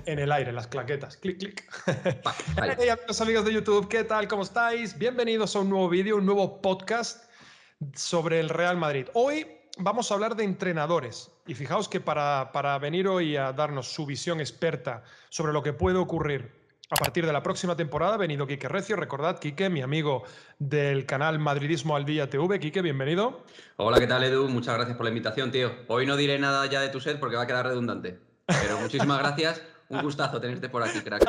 en el aire, las claquetas. Clic, clic. Vale. Hey, amigos de YouTube, ¿qué tal? ¿Cómo estáis? Bienvenidos a un nuevo vídeo, un nuevo podcast sobre el Real Madrid. Hoy vamos a hablar de entrenadores. Y fijaos que para venir hoy a darnos su visión experta sobre lo que puede ocurrir a partir de la próxima temporada, ha venido Quique Recio. Recordad, Quique, mi amigo del canal Madridismo al Día TV. Quique, bienvenido. Hola, ¿qué tal, Edu? Muchas gracias por la invitación, tío. Hoy no diré nada ya de tu set porque va a quedar redundante. Pero muchísimas gracias. Un gustazo tenerte por aquí, crack.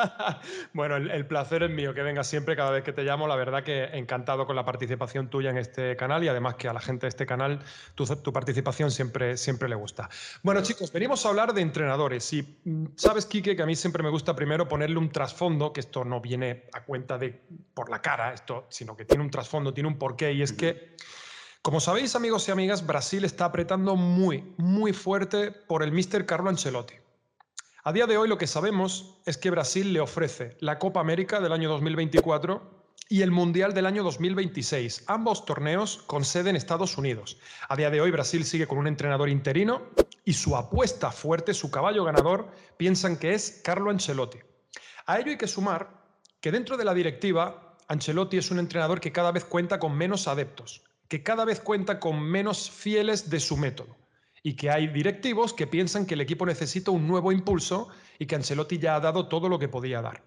Bueno, el placer es mío que vengas siempre cada vez que te llamo. La verdad que encantado con la participación tuya en este canal y además que a la gente de este canal tu participación siempre le gusta. Bueno, chicos, venimos a hablar de entrenadores y sabes, Quique, que a mí siempre me gusta primero ponerle un trasfondo, que esto no viene a cuenta de por la cara, sino que tiene un trasfondo, tiene un porqué y es que, como sabéis, amigos y amigas, Brasil está apretando muy fuerte por el Mr. Carlo Ancelotti. A día de hoy lo que sabemos es que Brasil le ofrece la Copa América del año 2024 y el Mundial del año 2026, ambos torneos con sede en Estados Unidos. A día de hoy Brasil sigue con un entrenador interino y su apuesta fuerte, su caballo ganador, piensan que es Carlo Ancelotti. A ello hay que sumar que dentro de la directiva, Ancelotti es un entrenador que cada vez cuenta con menos adeptos, que cada vez cuenta con menos fieles de su método y que hay directivos que piensan que el equipo necesita un nuevo impulso y que Ancelotti ya ha dado todo lo que podía dar.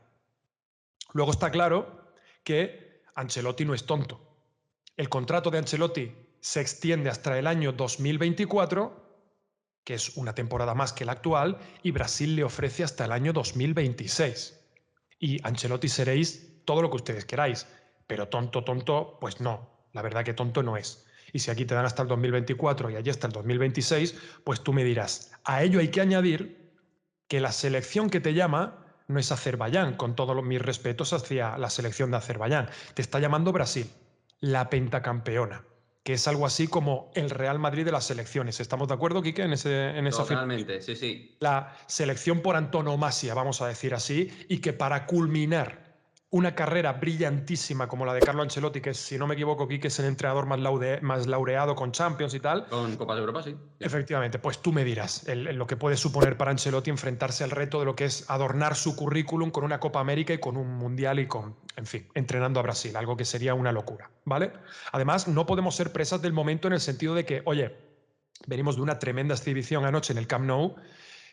Luego está claro que Ancelotti no es tonto. El contrato de Ancelotti se extiende hasta el año 2024, que es una temporada más que la actual, y Brasil le ofrece hasta el año 2026. Y Ancelotti seréis todo lo que ustedes queráis, pero tonto, pues no. La verdad que tonto no es. Y si aquí te dan hasta el 2024 y allí hasta el 2026, pues tú me dirás. A ello hay que añadir que la selección que te llama no es Azerbaiyán, con todos mis respetos hacia la selección de Azerbaiyán. Te está llamando Brasil, la pentacampeona, que es algo así como el Real Madrid de las selecciones. ¿Estamos de acuerdo, Quique, en esa afirmación? Totalmente, sí. La selección por antonomasia, vamos a decir así, y que para culminar una carrera brillantísima como la de Carlo Ancelotti, que si no me equivoco, Quique es el entrenador más laureado con Champions y tal. Con Copas de Europa, sí. Efectivamente, pues tú me dirás lo que puede suponer para Ancelotti enfrentarse al reto de lo que es adornar su currículum con una Copa América y con un Mundial y con, en fin, entrenando a Brasil, algo que sería una locura, ¿vale? Además, no podemos ser presas del momento en el sentido de que, oye, venimos de una tremenda exhibición anoche en el Camp Nou,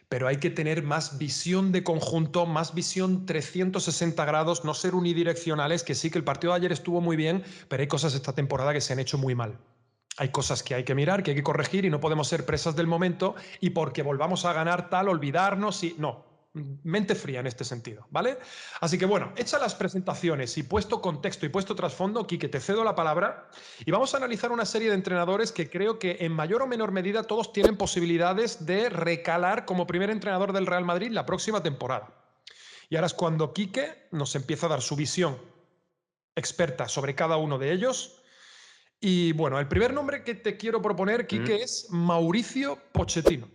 pero hay que tener más visión de conjunto, más visión 360 grados, no ser unidireccionales, que sí que el partido de ayer estuvo muy bien, pero hay cosas esta temporada que se han hecho muy mal. Hay cosas que hay que mirar, que hay que corregir y no podemos ser presas del momento y porque volvamos a ganar tal, olvidarnos y no. Mente fría en este sentido, ¿vale? Así que bueno, hechas las presentaciones y puesto contexto y puesto trasfondo, Quique, te cedo la palabra y vamos a analizar una serie de entrenadores que creo que en mayor o menor medida todos tienen posibilidades de recalar como primer entrenador del Real Madrid la próxima temporada. Y ahora es cuando Quique nos empieza a dar su visión experta sobre cada uno de ellos. Y bueno, el primer nombre que te quiero proponer, Quique, es Mauricio Pochettino.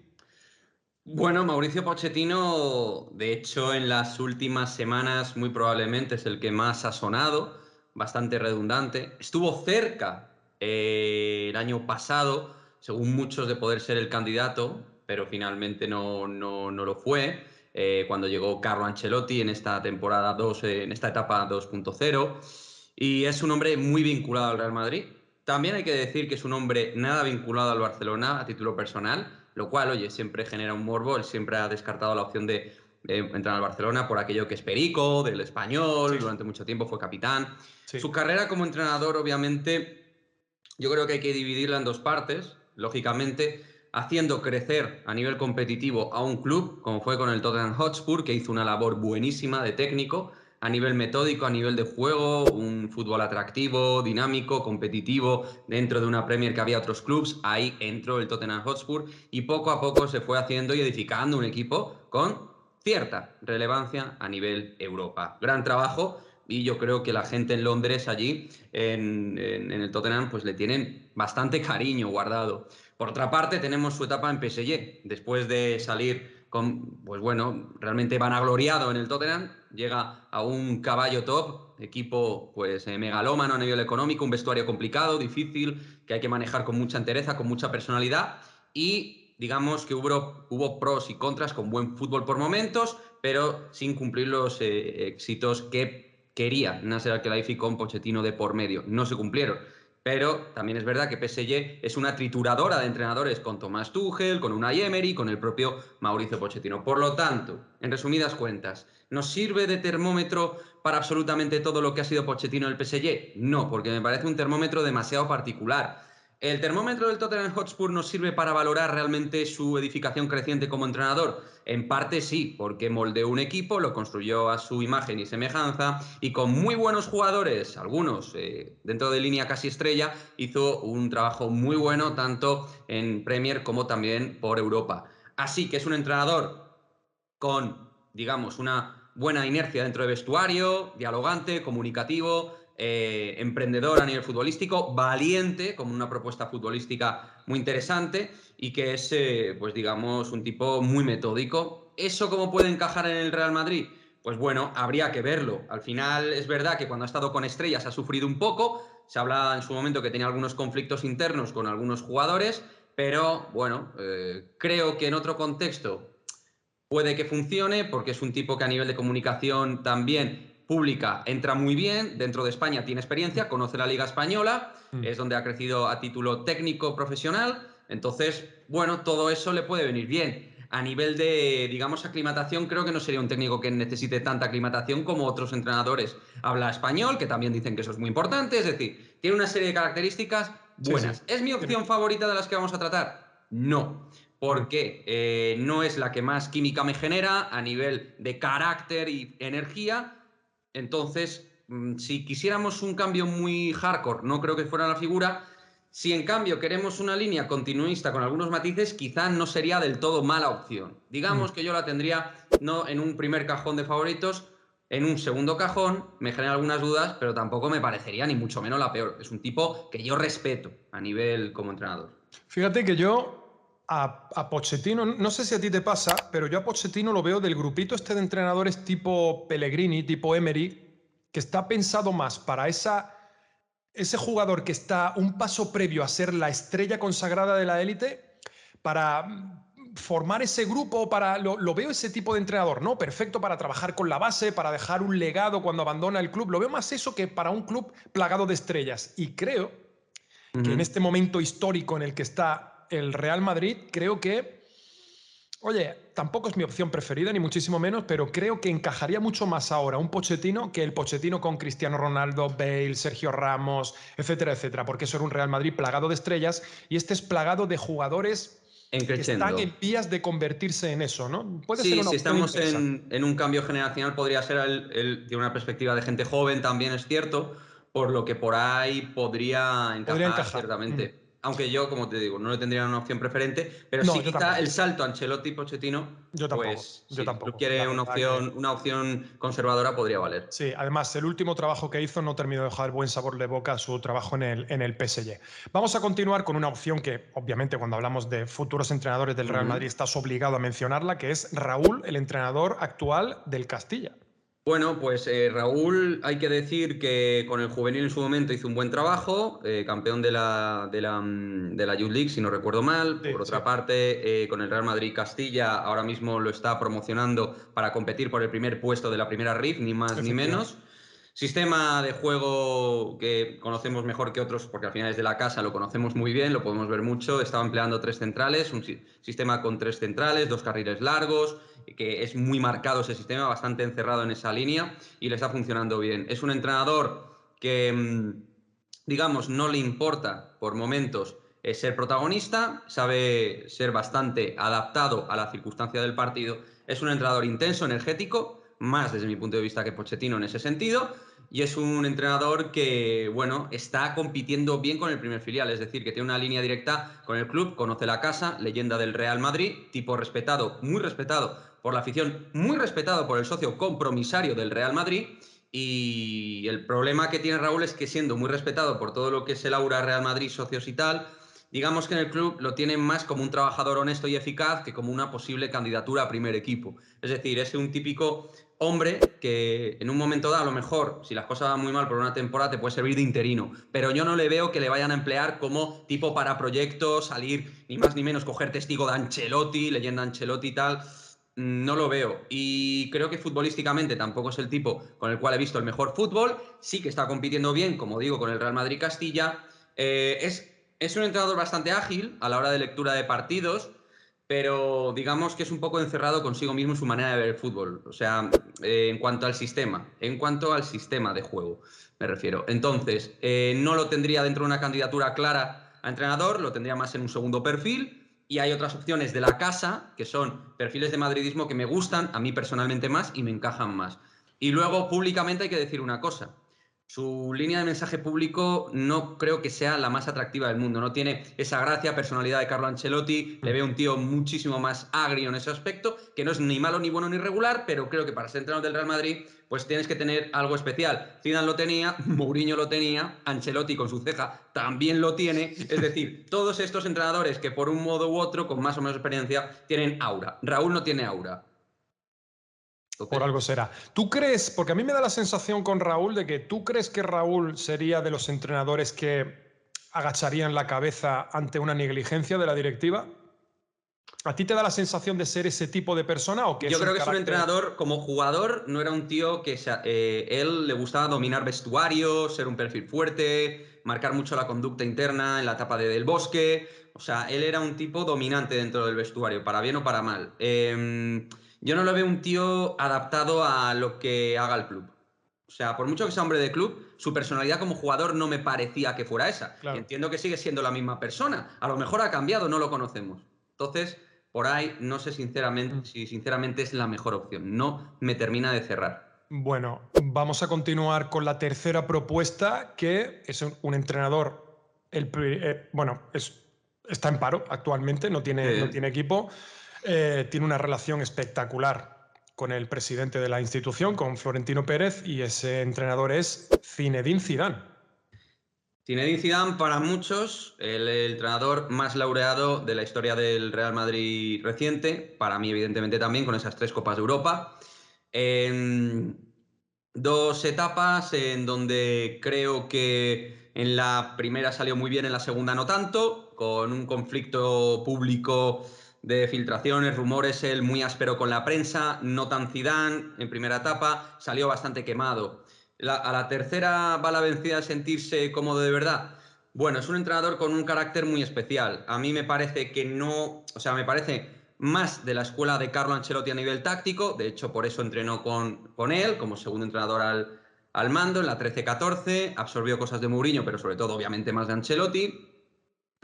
Bueno, Mauricio Pochettino, de hecho, en las últimas semanas muy probablemente es el que más ha sonado, bastante redundante. Estuvo cerca el año pasado, según muchos, de poder ser el candidato, pero finalmente no lo fue. Cuando llegó Carlo Ancelotti en esta temporada 2, en esta etapa 2.0, y es un hombre muy vinculado al Real Madrid. También hay que decir que es un hombre nada vinculado al Barcelona a título personal, lo cual, oye, siempre genera un morbo. Él siempre ha descartado la opción de entrar al Barcelona por aquello que es perico, del Español, Sí. durante mucho tiempo fue capitán. Sí. Su carrera como entrenador, obviamente, yo creo que hay que dividirla en dos partes, lógicamente, haciendo crecer a nivel competitivo a un club, como fue con el Tottenham Hotspur, que hizo una labor buenísima de técnico, a nivel metódico, a nivel de juego, un fútbol atractivo, dinámico, competitivo, dentro de una Premier que había otros clubes. Ahí entró el Tottenham Hotspur y poco a poco se fue haciendo y edificando un equipo con cierta relevancia a nivel Europa. Gran trabajo, y yo creo que la gente en Londres, allí en el Tottenham, pues le tienen bastante cariño guardado. Por otra parte, tenemos su etapa en PSG. Después de salir pues bueno, realmente vanagloriado en el Tottenham, llega a un caballo top, equipo pues megalómano a nivel económico, un vestuario complicado, difícil, que hay que manejar con mucha entereza, con mucha personalidad, y digamos que hubo pros y contras con buen fútbol por momentos, pero sin cumplir los éxitos que quería Nasser Al-Khelaifi con Pochettino de por medio. No se cumplieron. Pero también es verdad que PSG es una trituradora de entrenadores con Thomas Tuchel, con Unai Emery, con el propio Mauricio Pochettino. Por lo tanto, en resumidas cuentas, ¿nos sirve de termómetro para absolutamente todo lo que ha sido Pochettino en el PSG? No, porque me parece un termómetro demasiado particular. ¿El termómetro del Tottenham Hotspur nos sirve para valorar realmente su edificación creciente como entrenador? En parte sí, porque moldeó un equipo, lo construyó a su imagen y semejanza y con muy buenos jugadores, algunos dentro de línea casi estrella, hizo un trabajo muy bueno tanto en Premier como también por Europa. Así que es un entrenador con, digamos, una buena inercia dentro del vestuario, dialogante, comunicativo, emprendedor a nivel futbolístico, valiente, como una propuesta futbolística muy interesante y que es, pues digamos, un tipo muy metódico. ¿Eso cómo puede encajar en el Real Madrid? Pues bueno, habría que verlo. Al final es verdad que cuando ha estado con estrellas ha sufrido un poco, se habla en su momento que tenía algunos conflictos internos con algunos jugadores, pero bueno, creo que en otro contexto puede que funcione porque es un tipo que a nivel de comunicación también pública entra muy bien, dentro de España tiene experiencia, conoce la Liga Española, es donde ha crecido a título técnico profesional, entonces, bueno, todo eso le puede venir bien. A nivel de, digamos, aclimatación, creo que no sería un técnico que necesite tanta aclimatación como otros entrenadores. Habla español, que también dicen que eso es muy importante, es decir, tiene una serie de características Sí, sí. buenas. ¿Es mi opción favorita de las que vamos a tratar? No, porque no es la que más química me genera a nivel de carácter y energía. Entonces, si quisiéramos un cambio muy hardcore, no creo que fuera la figura. Si en cambio queremos una línea continuista con algunos matices, quizá no sería del todo mala opción. Digamos que yo la tendría no en un primer cajón de favoritos, en un segundo cajón, me genera algunas dudas, pero tampoco me parecería ni mucho menos la peor. Es un tipo que yo respeto a nivel como entrenador. Fíjate que yo a Pochettino, no sé si a ti te pasa, pero yo a Pochettino lo veo del grupito este de entrenadores tipo Pellegrini, tipo Emery, que está pensado más para ese jugador que está un paso previo a ser la estrella consagrada de la élite, para formar ese grupo, lo veo ese tipo de entrenador, ¿no? Perfecto para trabajar con la base, para dejar un legado cuando abandona el club. Lo veo más eso que para un club plagado de estrellas. Y creo que en este momento histórico en el que está el Real Madrid, creo que, oye, tampoco es mi opción preferida, ni muchísimo menos, pero creo que encajaría mucho más ahora un Pochettino que el Pochettino con Cristiano Ronaldo, Bale, Sergio Ramos, etcétera, etcétera, porque eso era un Real Madrid plagado de estrellas y este es plagado de jugadores que están en vías de convertirse en eso, ¿no? Puede ser Sí, una si opción estamos interesante. en un cambio generacional, podría ser tiene una perspectiva de gente joven, también es cierto, por lo que por ahí podría Podría encajar encajar. ciertamente. Aunque yo, como te digo, no le tendría una opción preferente, pero No, sí yo quizá tampoco. el salto Ancelotti-Pochettino, Yo tampoco. pues Yo sí, si no tampoco. La quiere verdad que una opción conservadora, podría valer. sí, además, el último trabajo que hizo no terminó de dejar buen sabor de boca a su trabajo en el PSG. Vamos a continuar con una opción que, obviamente, cuando hablamos de futuros entrenadores del Real Madrid, estás obligado a mencionarla, que es Raúl, el entrenador actual del Castilla. Bueno, pues Raúl, hay que decir que con el juvenil en su momento hizo un buen trabajo, campeón de la Youth League, si no recuerdo mal. Sí, Por sí, otra parte, con el Real Madrid Castilla, ahora mismo lo está promocionando para competir por el primer puesto de la primera RIF, ni más ni menos. efectivamente. Sistema de juego que conocemos mejor que otros, porque al final es de la casa, lo conocemos muy bien, lo podemos ver mucho. Estaba empleando tres centrales, un sistema con tres centrales, dos carriles largos, que es muy marcado ese sistema, bastante encerrado en esa línea y le está funcionando bien. Es un entrenador que, digamos, no le importa por momentos ser protagonista, sabe ser bastante adaptado a la circunstancia del partido. Es un entrenador intenso, energético, más desde mi punto de vista que Pochettino en ese sentido, y es un entrenador que, bueno, está compitiendo bien con el primer filial, es decir, que tiene una línea directa con el club, conoce la casa, leyenda del Real Madrid, tipo respetado, muy respetado por la afición, muy respetado por el socio compromisario del Real Madrid. Y el problema que tiene Raúl es que siendo muy respetado por todo lo que es el aura Real Madrid, socios y tal, digamos que en el club lo tienen más como un trabajador honesto y eficaz que como una posible candidatura a primer equipo. Es decir, es un típico hombre que en un momento dado, a lo mejor, si las cosas van muy mal por una temporada, te puede servir de interino. Pero yo no le veo que le vayan a emplear como tipo para proyectos, salir ni más ni menos, coger testigo de Ancelotti, leyenda Ancelotti y tal. No lo veo. Y creo que futbolísticamente tampoco es el tipo con el cual he visto el mejor fútbol. Sí que está compitiendo bien, como digo, con el Real Madrid Castilla. Es un entrenador bastante ágil a la hora de lectura de partidos, pero digamos que es un poco encerrado consigo mismo en su manera de ver el fútbol. O sea, en cuanto al sistema de juego, me refiero. Entonces, no lo tendría dentro de una candidatura clara a entrenador, lo tendría más en un segundo perfil. Y hay otras opciones de la casa, que son perfiles de madridismo que me gustan, a mí personalmente más, y me encajan más. Y luego, públicamente, hay que decir una cosa. Su línea de mensaje público no creo que sea la más atractiva del mundo. No tiene esa gracia, personalidad de Carlo Ancelotti. Le veo un tío muchísimo más agrio en ese aspecto, que no es ni malo, ni bueno, ni regular, pero creo que para ser entrenador del Real Madrid, pues tienes que tener algo especial. Zidane lo tenía, Mourinho lo tenía, Ancelotti con su ceja también lo tiene. Es decir, todos estos entrenadores que por un modo u otro, con más o menos experiencia, tienen aura. Raúl no tiene aura. Por algo será. ¿Tú crees, porque a mí me da la sensación con Raúl de que tú crees que Raúl sería de los entrenadores que agacharían la cabeza ante una negligencia de la directiva? ¿A ti te da la sensación de ser ese tipo de persona o que Yo es creo un que es un carácter... entrenador, como jugador, no era un tío que él le gustaba dominar vestuario, ser un perfil fuerte, marcar mucho la conducta interna en la etapa de Del Bosque. O sea, él era un tipo dominante dentro del vestuario, para bien o para mal. Yo no lo veo un tío adaptado a lo que haga el club. O sea, por mucho que sea hombre de club, su personalidad como jugador no me parecía que fuera esa. Y Claro. entiendo que sigue siendo la misma persona. A lo mejor ha cambiado, no lo conocemos. Entonces, por ahí no sé sinceramente si sinceramente es la mejor opción. No me termina de cerrar. Bueno, vamos a continuar con la tercera propuesta, que es un entrenador, bueno, está en paro actualmente, no tiene equipo, tiene una relación espectacular con el presidente de la institución, con Florentino Pérez, y ese entrenador es Zinedine Zidane. Zinedine Zidane, para muchos, el entrenador más laureado de la historia del Real Madrid reciente, para mí evidentemente también, con esas 3 Copas de Europa. En 2 etapas en donde creo que en la primera salió muy bien, en la segunda no tanto, con un conflicto público de filtraciones, rumores, él muy áspero con la prensa, no tan Zidane en primera etapa, salió bastante quemado. A la tercera va la vencida a sentirse cómodo de verdad. Bueno, es un entrenador con un carácter muy especial. A mí me parece que no, o sea, me parece más de la escuela de Carlo Ancelotti a nivel táctico. De hecho, por eso entrenó con él como segundo entrenador al mando en la 13-14. Absorbió cosas de Mourinho, pero sobre todo, obviamente, más de Ancelotti.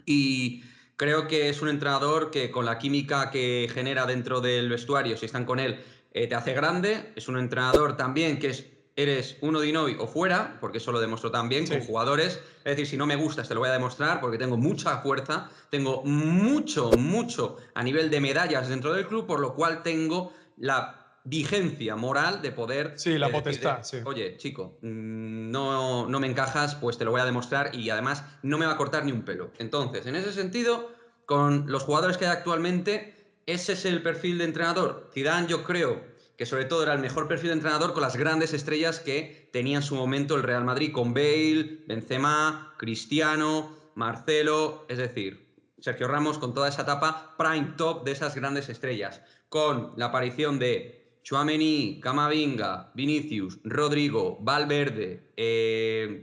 Y creo que es un entrenador que con la química que genera dentro del vestuario, si están con él, te hace grande. Es un entrenador también que eres uno de hoy o fuera, porque eso lo demostró también con jugadores. Es decir, si no me gustas, te lo voy a demostrar, porque tengo mucha fuerza, tengo mucho a nivel de medallas dentro del club, por lo cual tengo la vigencia moral de poder La decirte, potestad, sí. oye, chico, no me encajas, pues te lo voy a demostrar y además no me va a cortar ni un pelo. Entonces, en ese sentido, con los jugadores que hay actualmente, ese es el perfil de entrenador. Zidane, yo creo que sobre todo era el mejor perfil de entrenador con las grandes estrellas que tenía en su momento el Real Madrid, con Bale, Benzema, Cristiano, Marcelo, es decir, Sergio Ramos con toda esa etapa prime top de esas grandes estrellas, con la aparición de Tchouaméni, Camavinga, Vinicius, Rodrigo, Valverde,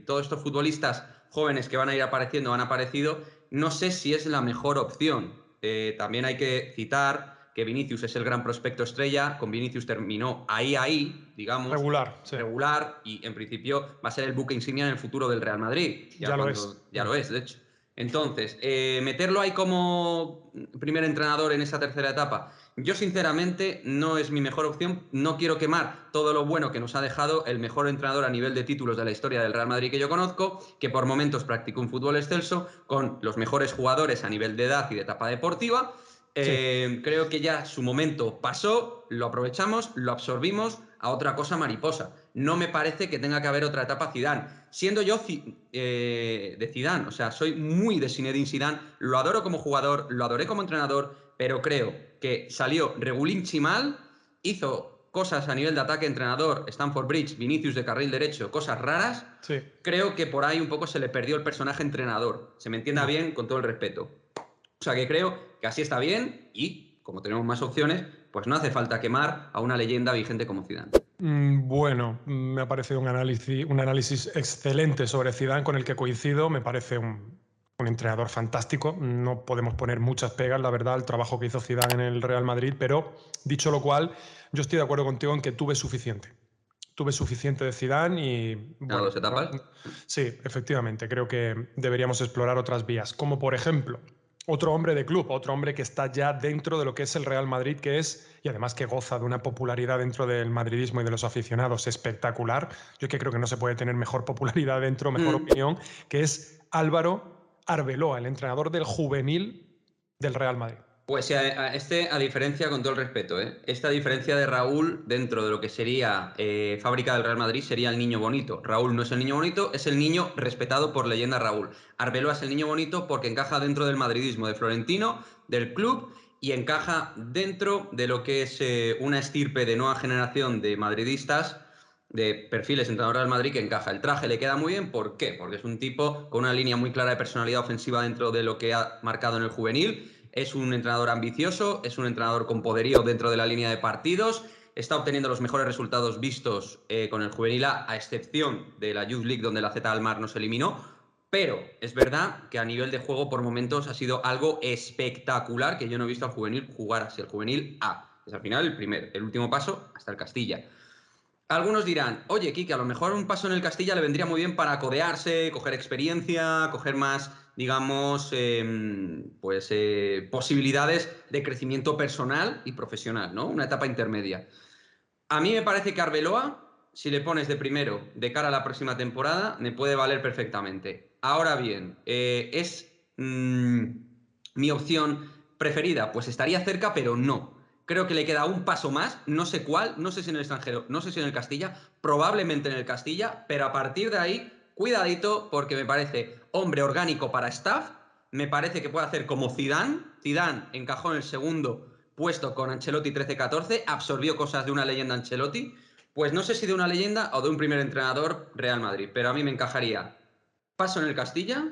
todos estos futbolistas jóvenes que van a ir apareciendo, han aparecido. No sé si es la mejor opción. También hay que citar que Vinicius es el gran prospecto estrella. Con Vinicius terminó ahí, digamos. Regular, sí. Regular, y en principio va a ser el buque insignia en el futuro del Real Madrid. Ya lo es. Ya lo es, de hecho. Entonces, meterlo ahí como primer entrenador en esa tercera etapa, yo sinceramente no es mi mejor opción. No quiero quemar todo lo bueno que nos ha dejado el mejor entrenador a nivel de títulos de la historia del Real Madrid que yo conozco, que por momentos practicó un fútbol excelso, con los mejores jugadores a nivel de edad y de etapa deportiva. Creo que ya su momento pasó, lo aprovechamos, lo absorbimos, a otra cosa mariposa. No me parece que tenga que haber otra etapa Zidane. Siendo yo de Zidane, o sea, soy muy de Zinedine Zidane, lo adoro como jugador, lo adoré como entrenador, pero creo que salió regulinchi mal, hizo cosas a nivel de ataque entrenador, Stamford Bridge, Vinicius de carril derecho, cosas raras. Sí. Creo que por ahí un poco se le perdió el personaje entrenador. Se me entienda bien, con todo el respeto. O sea que creo que así está bien y, como tenemos más opciones, pues no hace falta quemar a una leyenda vigente como Zidane. Bueno, me ha parecido un análisis excelente sobre Zidane con el que coincido. Me parece un entrenador fantástico. No podemos poner muchas pegas, la verdad, al trabajo que hizo Zidane en el Real Madrid, pero dicho lo cual, yo estoy de acuerdo contigo en que tuve suficiente. Tuve suficiente de Zidane y bueno, ¿Dos etapas? sí, efectivamente, creo que deberíamos explorar otras vías, como por ejemplo otro hombre de club, otro hombre que está ya dentro de lo que es el Real Madrid, que es, y además que goza de una popularidad dentro del madridismo y de los aficionados espectacular. Yo que creo que no se puede tener mejor popularidad dentro, mejor opinión, que es Álvaro Arbeloa, el entrenador del juvenil del Real Madrid. Pues a diferencia, con todo el respeto, esta diferencia de Raúl dentro de lo que sería fábrica del Real Madrid sería el niño bonito. Raúl no es el niño bonito, es el niño respetado por leyenda Raúl. Arbeloa es el niño bonito porque encaja dentro del madridismo de Florentino, del club, y encaja dentro de lo que es una estirpe de nueva generación de madridistas, de perfiles entrenador del Madrid que encaja. El traje le queda muy bien, ¿por qué? Porque es un tipo con una línea muy clara de personalidad ofensiva dentro de lo que ha marcado en el juvenil. Es un entrenador ambicioso, es un entrenador con poderío dentro de la línea de partidos, está obteniendo los mejores resultados vistos con el juvenil a excepción de la Youth League donde la Z Almar nos eliminó, pero es verdad que a nivel de juego por momentos ha sido algo espectacular que yo no he visto al juvenil jugar así, el juvenil A. Es al final el último paso hasta el Castilla. Algunos dirán, oye, Kike, a lo mejor un paso en el Castilla le vendría muy bien para codearse, coger experiencia, coger más, digamos, posibilidades de crecimiento personal y profesional, ¿no? Una etapa intermedia. A mí me parece que Arbeloa, si le pones de primero de cara a la próxima temporada, me puede valer perfectamente. Ahora bien, ¿es mi opción preferida? Pues estaría cerca, pero no. Creo que le queda un paso más, no sé cuál, no sé si en el extranjero, no sé si en el Castilla, probablemente en el Castilla, pero a partir de ahí, cuidadito, porque me parece hombre orgánico para staff, me parece que puede hacer como Zidane. Zidane encajó en el segundo puesto con Ancelotti 13-14, absorbió cosas de una leyenda Ancelotti, pues no sé si de una leyenda o de un primer entrenador Real Madrid, pero a mí me encajaría paso en el Castilla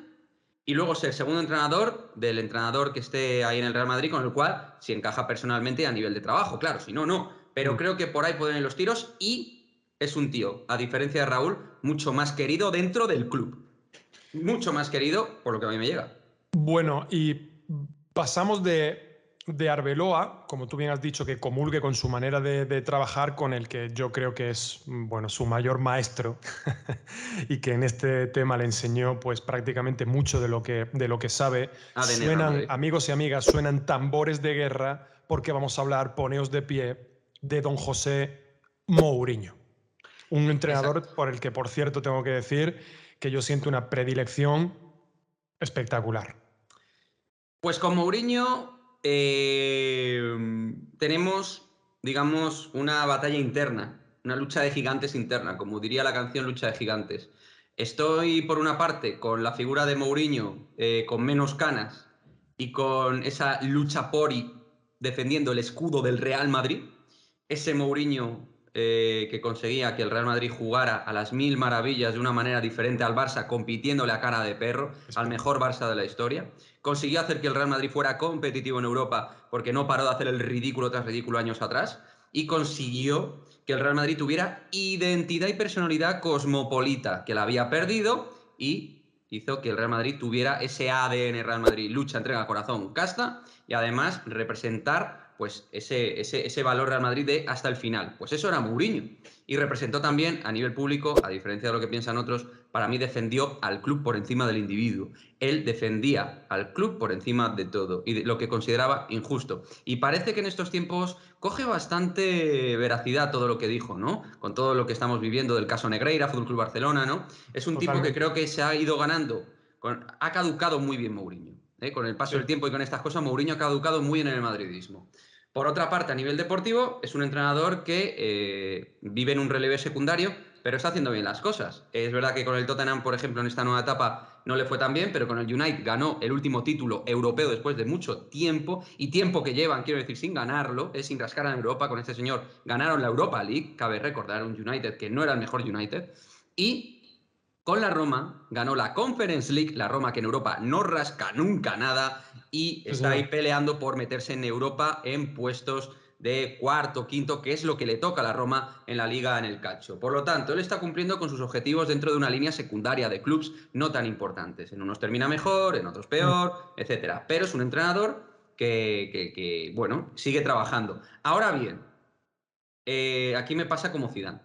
y luego ser segundo entrenador del entrenador que esté ahí en el Real Madrid, con el cual si encaja personalmente a nivel de trabajo, claro, si no, no. Pero creo que por ahí pueden ir los tiros y es un tío, a diferencia de Raúl, mucho más querido dentro del club. Mucho más querido por lo que a mí me llega. Bueno, y pasamos de Arbeloa, como tú bien has dicho, que comulgue con su manera de trabajar, con el que yo creo que es, bueno, su mayor maestro y que en este tema le enseñó pues prácticamente mucho de lo que sabe. Suenan, amigos y amigas, suenan tambores de guerra porque vamos a hablar, poneos de pie, de don José Mourinho. Un entrenador Exacto. por el que, por cierto, tengo que decir que yo siento una predilección espectacular. Pues con Mourinho tenemos, digamos, una batalla interna, una lucha de gigantes interna, como diría la canción Lucha de Gigantes. Estoy, por una parte, con la figura de Mourinho con menos canas y con esa lucha pori defendiendo el escudo del Real Madrid. Ese Mourinho que conseguía que el Real Madrid jugara a las mil maravillas de una manera diferente al Barça, compitiéndole a cara de perro, al mejor Barça de la historia. Consiguió hacer que el Real Madrid fuera competitivo en Europa porque no paró de hacer el ridículo tras ridículo años atrás. Y consiguió que el Real Madrid tuviera identidad y personalidad cosmopolita, que la había perdido, y hizo que el Real Madrid tuviera ese ADN Real Madrid, lucha, entrega, corazón, casta, y además representar pues ese valor Real Madrid de hasta el final. Pues eso era Mourinho. Y representó también a nivel público, a diferencia de lo que piensan otros, para mí defendió al club por encima del individuo. Él defendía al club por encima de todo y de lo que consideraba injusto. Y parece que en estos tiempos coge bastante veracidad todo lo que dijo, ¿no? Con todo lo que estamos viviendo del caso Negreira, Fútbol Club Barcelona, ¿no? Es un tipo que creo que se ha ido ganando, ha caducado muy bien Mourinho. Con el paso del tiempo y con estas cosas, Mourinho ha caducado muy bien en el madridismo. Por otra parte, a nivel deportivo, es un entrenador que vive en un relevo secundario, pero está haciendo bien las cosas. Es verdad que con el Tottenham, por ejemplo, en esta nueva etapa no le fue tan bien, pero con el United ganó el último título europeo después de mucho tiempo, y tiempo que llevan, quiero decir, sin ganarlo, sin rascar en Europa con este señor. Ganaron la Europa League, cabe recordar, un United que no era el mejor United, y con la Roma ganó la Conference League, la Roma que en Europa no rasca nunca nada y está ahí peleando por meterse en Europa en puestos de cuarto, quinto, que es lo que le toca a la Roma en la Liga, en el calcio. Por lo tanto, él está cumpliendo con sus objetivos dentro de una línea secundaria de clubes no tan importantes. En unos termina mejor, en otros peor, etcétera. Pero es un entrenador que bueno, sigue trabajando. Ahora bien, aquí me pasa como Zidane.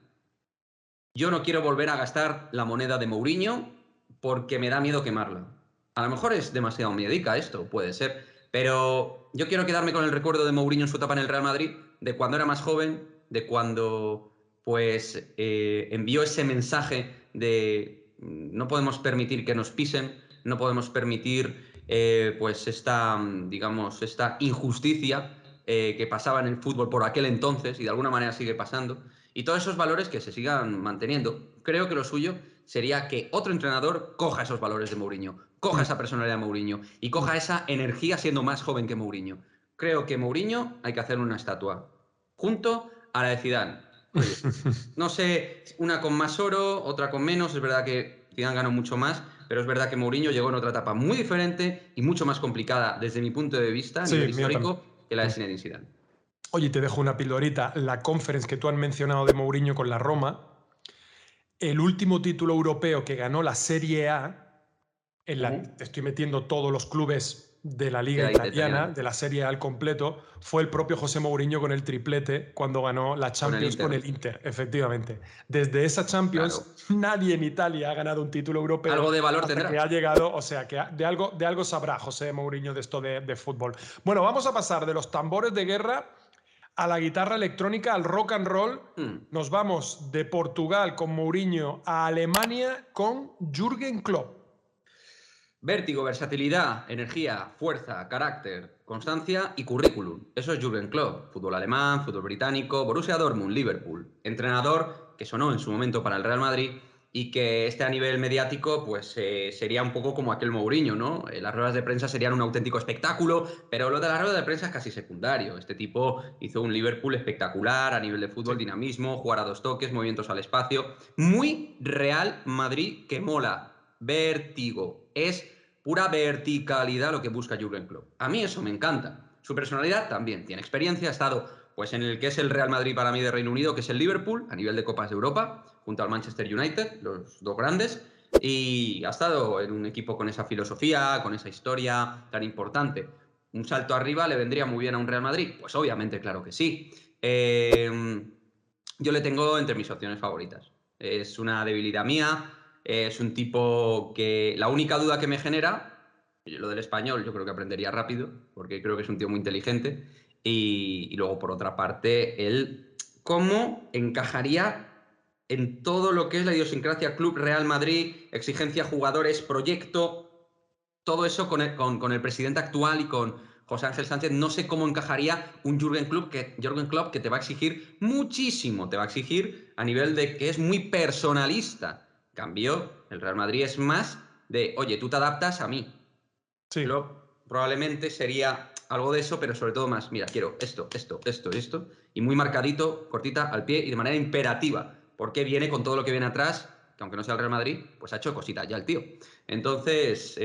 Yo no quiero volver a gastar la moneda de Mourinho porque me da miedo quemarla. A lo mejor es demasiado miedica esto, puede ser, pero yo quiero quedarme con el recuerdo de Mourinho en su etapa en el Real Madrid, de cuando era más joven, de cuando pues envió ese mensaje de no podemos permitir que nos pisen, no podemos permitir pues esta, digamos, esta injusticia que pasaba en el fútbol por aquel entonces y de alguna manera sigue pasando. Y todos esos valores que se sigan manteniendo. Creo que lo suyo sería que otro entrenador coja esos valores de Mourinho, coja esa personalidad de Mourinho y coja esa energía siendo más joven que Mourinho. Creo que Mourinho hay que hacer una estatua junto a la de Zidane. Oye, no sé, una con más oro, otra con menos. Es verdad que Zidane ganó mucho más, pero es verdad que Mourinho llegó en otra etapa muy diferente y mucho más complicada desde mi punto de vista a nivel histórico que la de Zinedine Zidane. Oye, te dejo una pildorita. La conference que tú has mencionado de Mourinho con la Roma, el último título europeo que ganó la Serie A, te estoy metiendo todos los clubes de la Liga Italiana, de la Serie A al completo, fue el propio José Mourinho con el triplete cuando ganó la Champions con el Inter, efectivamente. Desde esa Champions, nadie en Italia ha ganado un título europeo. Algo de valor hasta tendrá. que ha llegado, o sea, que de algo sabrá José Mourinho de esto de fútbol. Bueno, vamos a pasar de los tambores de guerra a la guitarra electrónica, al rock and roll. Nos vamos de Portugal con Mourinho a Alemania con Jürgen Klopp. Vértigo, versatilidad, energía, fuerza, carácter, constancia y currículum. Eso es Jürgen Klopp. Fútbol alemán, fútbol británico, Borussia Dortmund, Liverpool. Entrenador que sonó en su momento para el Real Madrid y que a nivel mediático pues sería un poco como aquel Mourinho, ¿no? Las ruedas de prensa serían un auténtico espectáculo, pero lo de las ruedas de prensa es casi secundario. Este tipo hizo un Liverpool espectacular a nivel de fútbol, dinamismo, jugar a dos toques, movimientos al espacio. Muy Real Madrid que mola. Vértigo. Es pura verticalidad lo que busca Jürgen Klopp. A mí eso me encanta. Su personalidad también. Tiene experiencia, ha estado pues en el que es el Real Madrid para mí de Reino Unido, que es el Liverpool, a nivel de Copas de Europa, junto al Manchester United, los dos grandes, y ha estado en un equipo con esa filosofía, con esa historia tan importante. ¿Un salto arriba le vendría muy bien a un Real Madrid? Pues obviamente, claro que sí. Yo le tengo entre mis opciones favoritas. Es una debilidad mía, es un tipo que la única duda que me genera, lo del español yo creo que aprendería rápido, porque creo que es un tío muy inteligente, y luego por otra parte, él cómo encajaría en todo lo que es la idiosincrasia Club Real Madrid, exigencia jugadores, proyecto, todo eso con el presidente actual y con José Ángel Sánchez. No sé cómo encajaría un Jürgen Klopp que te va a exigir muchísimo, te va a exigir a nivel de que es muy personalista. Cambio, el Real Madrid es más de, oye, tú te adaptas a mí. Sí. Klopp probablemente sería algo de eso, pero sobre todo más, mira, quiero esto, y muy marcadito, cortita, al pie y de manera imperativa, porque viene con todo lo que viene atrás, que aunque no sea el Real Madrid, pues ha hecho cositas ya el tío. Entonces,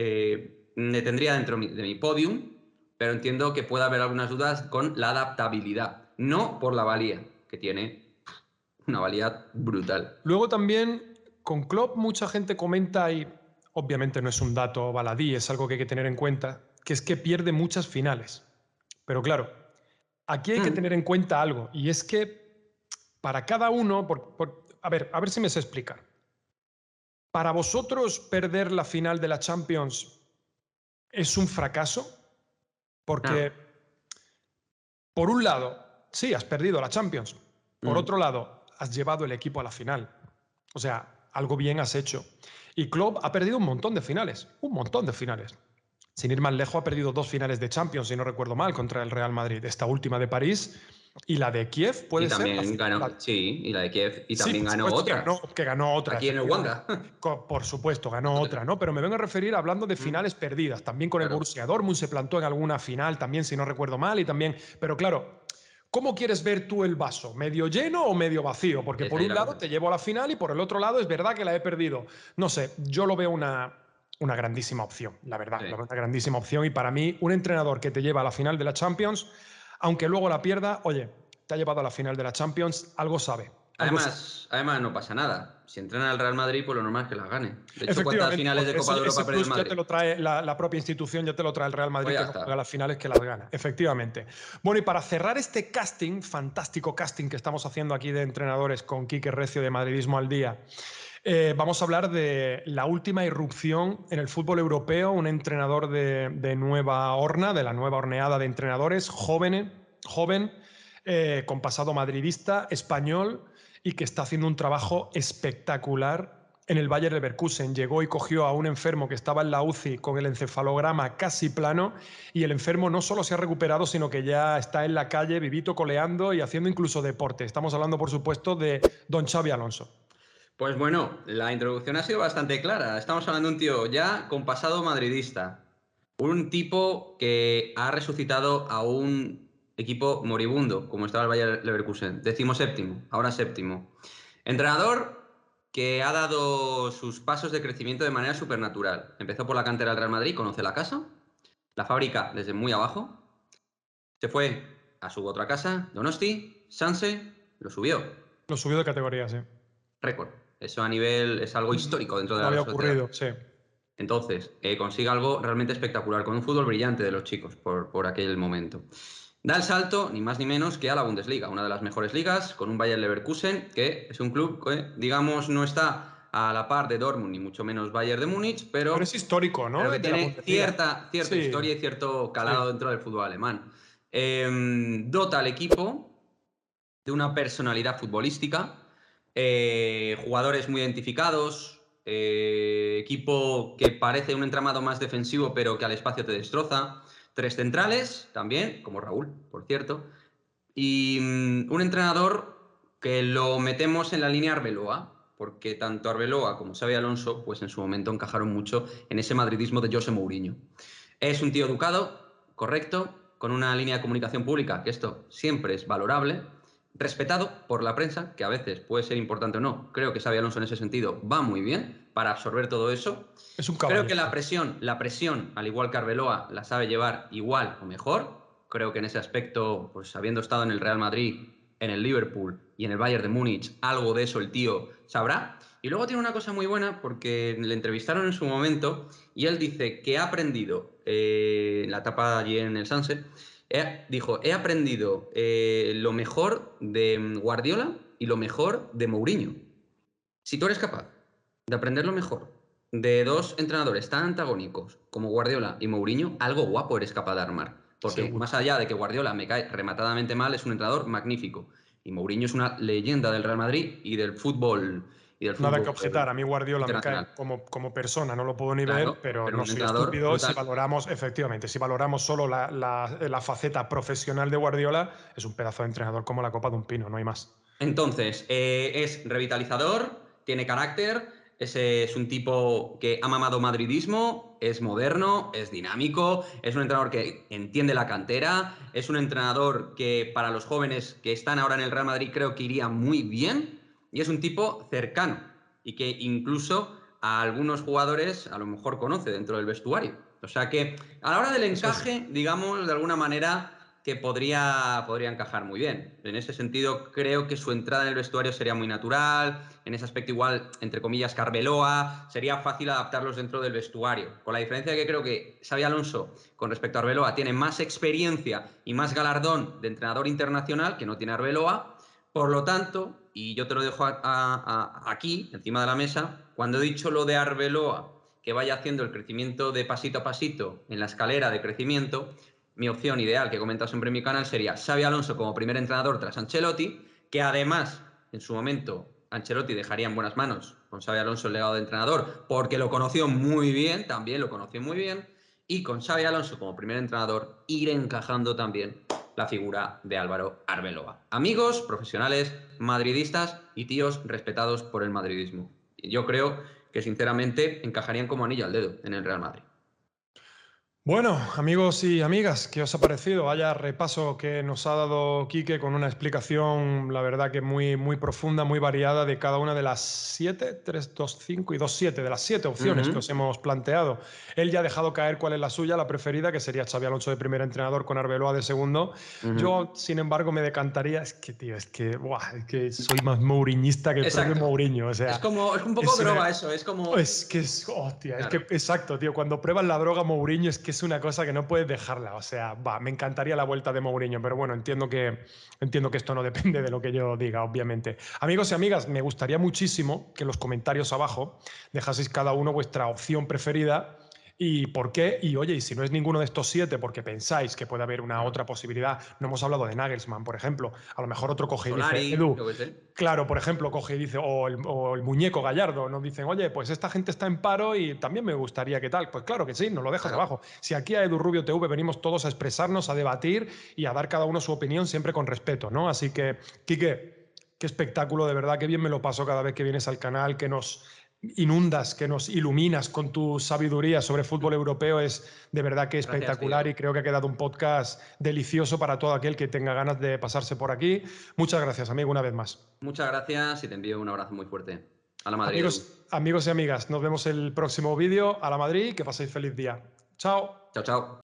me tendría dentro de mi podium, pero entiendo que puede haber algunas dudas con la adaptabilidad, no por la valía, que tiene una valía brutal. Luego también, con Klopp mucha gente comenta, y obviamente no es un dato baladí, es algo que hay que tener en cuenta, que es que pierde muchas finales. Pero claro, aquí hay que tener en cuenta algo, y es que para cada uno, a ver si me sé explicar. ¿Para vosotros perder la final de la Champions es un fracaso? Porque, por un lado, sí, has perdido la Champions. Por otro lado, has llevado el equipo a la final. O sea, algo bien has hecho. Y Klopp ha perdido un montón de finales. Un montón de finales. sin ir más lejos, ha perdido 2 finales de Champions, si no recuerdo mal, contra el Real Madrid. Esta última de París y la de Kiev, ¿puede Y ser? también ganó, sí, y la de Kiev, y Sí, también por ganó supuesto otra, que ganó otra, aquí en el efectivamente. Wanda. Por supuesto, ganó otra, ¿no? Pero me vengo a referir hablando de finales perdidas. También con el Claro, Borussia Dortmund se plantó en alguna final, también, si no recuerdo mal, y también. Pero claro, ¿cómo quieres ver tú el vaso? ¿Medio lleno o medio vacío? Porque es por ahí un la lado cosa. te llevo a la final y por el otro lado es verdad que la he perdido. No sé, yo lo veo una grandísima opción, la verdad. Sí. Lo veo una grandísima opción y para mí, un entrenador que te lleva a la final de la Champions, aunque luego la pierda, oye, te ha llevado a la final de la Champions, algo sabe. Algo sabe. Además, no pasa nada. Si entrena al Real Madrid, pues lo normal es que las gane. De hecho, ¿cuántas Efectivamente, finales de porque Copa de Europa ese ha perdido plus el ya Madrid? te lo trae la propia institución, ya te lo trae el Real Madrid, Pues ya que no juega está. las finales, que las gana. Efectivamente. Bueno, y para cerrar este casting, fantástico casting que estamos haciendo aquí de entrenadores con Quique Recio de Madridismo al Día, vamos a hablar de la última irrupción en el fútbol europeo, un entrenador de nueva horna, de la nueva horneada de entrenadores, joven, con pasado madridista, español, y que está haciendo un trabajo espectacular en el Bayer Leverkusen. Llegó y cogió a un enfermo que estaba en la UCI con el encefalograma casi plano, y el enfermo no solo se ha recuperado, sino que ya está en la calle, vivito, coleando y haciendo incluso deporte. Estamos hablando, por supuesto, de don Xavi Alonso. Pues bueno, la introducción ha sido bastante clara. Estamos hablando de un tío ya con pasado madridista. Un tipo que ha resucitado a un equipo moribundo, como estaba el Bayer Leverkusen. 17º, ahora 7º. Entrenador que ha dado sus pasos de crecimiento de manera supernatural. Empezó por la cantera del Real Madrid, conoce la casa, la fábrica desde muy abajo. Se fue a su otra casa, Donosti, Sanse, lo subió. Lo subió de categoría, sí. Récord. Eso a nivel es algo histórico dentro de No la había sociedad. ocurrido, sí. Entonces, consigue algo realmente espectacular, con un fútbol brillante de los chicos por aquel momento. Da el salto, ni más ni menos, que a la Bundesliga, una de las mejores ligas, con un Bayer Leverkusen, que es un club que, digamos, no está a la par de Dortmund, ni mucho menos Bayern de Múnich, Pero es histórico, ¿no? que De la tiene Bundesliga. cierta Sí, historia y cierto sí. calado dentro del fútbol alemán. Dota al equipo de una personalidad futbolística, jugadores muy identificados, equipo que parece un entramado más defensivo pero que al espacio te destroza, 3 centrales también, como Raúl, por cierto, y un entrenador que lo metemos en la línea Arbeloa, porque tanto Arbeloa como Xabi Alonso, pues en su momento encajaron mucho en ese madridismo de José Mourinho. Es un tío educado, correcto, con una línea de comunicación pública, que esto siempre es valorable, respetado por la prensa, que a veces puede ser importante o no. Creo que Xabi Alonso en ese sentido va muy bien para absorber todo eso. Es un Creo que caballero. la presión, al igual que Arbeloa, la sabe llevar igual o mejor. Creo que en ese aspecto, pues habiendo estado en el Real Madrid, en el Liverpool y en el Bayern de Múnich, algo de eso el tío sabrá. Y luego tiene una cosa muy buena porque le entrevistaron en su momento y él dice que ha aprendido en la etapa allí en el Sanse, dijo, he aprendido lo mejor de Guardiola y lo mejor de Mourinho. Si tú eres capaz de aprender lo mejor de 2 entrenadores tan antagónicos como Guardiola y Mourinho, algo guapo eres capaz de armar. Porque Seguro. más allá de que Guardiola me cae rematadamente mal, es un entrenador magnífico. Y Mourinho es una leyenda del Real Madrid y del Nada que fútbol objetar. A mí Guardiola me cae internacional. como persona, no lo puedo ni ver, Claro, pero pero no un soy entrenador estúpido. Si brutal. valoramos, efectivamente, si valoramos solo la faceta profesional de Guardiola, es un pedazo de entrenador como la copa de un pino, no hay más. Entonces, es revitalizador, tiene carácter, es un tipo que ha mamado madridismo, es moderno, es dinámico, es un entrenador que entiende la cantera, es un entrenador que para los jóvenes que están ahora en el Real Madrid creo que iría muy bien y es un tipo cercano y que incluso a algunos jugadores a lo mejor conoce dentro del vestuario. O sea que a la hora del Eso es. encaje, digamos, de alguna manera que podría encajar muy bien. En ese sentido, creo que su entrada en el vestuario sería muy natural. En ese aspecto, igual, entre comillas, Arbeloa, sería fácil adaptarlos dentro del vestuario. Con la diferencia de que creo que Xabi Alonso, con respecto a Arbeloa, tiene más experiencia y más galardón de entrenador internacional que no tiene Arbeloa. Por lo tanto, y yo te lo dejo aquí, encima de la mesa, cuando he dicho lo de Arbeloa, que vaya haciendo el crecimiento de pasito a pasito en la escalera de crecimiento, mi opción ideal, que he comentado siempre en mi canal, sería Xabi Alonso como primer entrenador tras Ancelotti, que además, en su momento, Ancelotti dejaría en buenas manos con Xabi Alonso el legado de entrenador, porque lo conoció muy bien, también lo conoció muy bien, y con Xabi Alonso como primer entrenador ir encajando también la figura de Álvaro Arbeloa. Amigos, profesionales, madridistas y tíos respetados por el madridismo. Y yo creo que sinceramente encajarían como anillo al dedo en el Real Madrid. Bueno, amigos y amigas, ¿qué os ha parecido? Vaya repaso que nos ha dado Quique con una explicación, la verdad que muy, muy profunda, muy variada de cada una de las 7, 3, 2, 5 y 2, 7, de las 7 opciones que os hemos planteado. Él ya ha dejado caer cuál es la suya, la preferida, que sería Xabi Alonso de primer entrenador con Arbeloa de segundo. Yo, sin embargo, me decantaría, es que, tío, buah, es que soy más mouriñista que el propio Mourinho. O sea, es un poco droga eso, es como... Es que es, hostia, claro. Es que, exacto, tío, cuando pruebas la droga Mourinho es que es una cosa que no puedes dejarla. O sea, me encantaría la vuelta de Mourinho, pero bueno, entiendo que esto no depende de lo que yo diga, obviamente. Amigos y amigas, me gustaría muchísimo que en los comentarios abajo dejaseis cada uno vuestra opción preferida y por qué. Y oye, y si no es ninguno de estos 7 porque pensáis que puede haber una otra posibilidad, no hemos hablado de Nagelsmann, por ejemplo, a lo mejor otro coge Solari, y dice, Edu, claro, por ejemplo, coge y dice, o el muñeco Gallardo, nos dicen, oye, pues esta gente está en paro y también me gustaría que tal. Pues claro que sí, nos lo dejas abajo. Si aquí a Edu Rubio TV venimos todos a expresarnos, a debatir y a dar cada uno su opinión siempre con respeto, ¿no? Así que, Quique, qué espectáculo, de verdad, qué bien me lo paso cada vez que vienes al canal, que nos inundas, que nos iluminas con tu sabiduría sobre fútbol europeo, es de verdad que espectacular. Gracias, y creo que ha quedado un podcast delicioso para todo aquel que tenga ganas de pasarse por aquí. Muchas gracias, amigo, una vez más. Muchas gracias y te envío un abrazo muy fuerte. A la Madrid. Amigos y amigas, nos vemos el próximo vídeo. A la Madrid, que paséis feliz día. Chao. Chao, chao.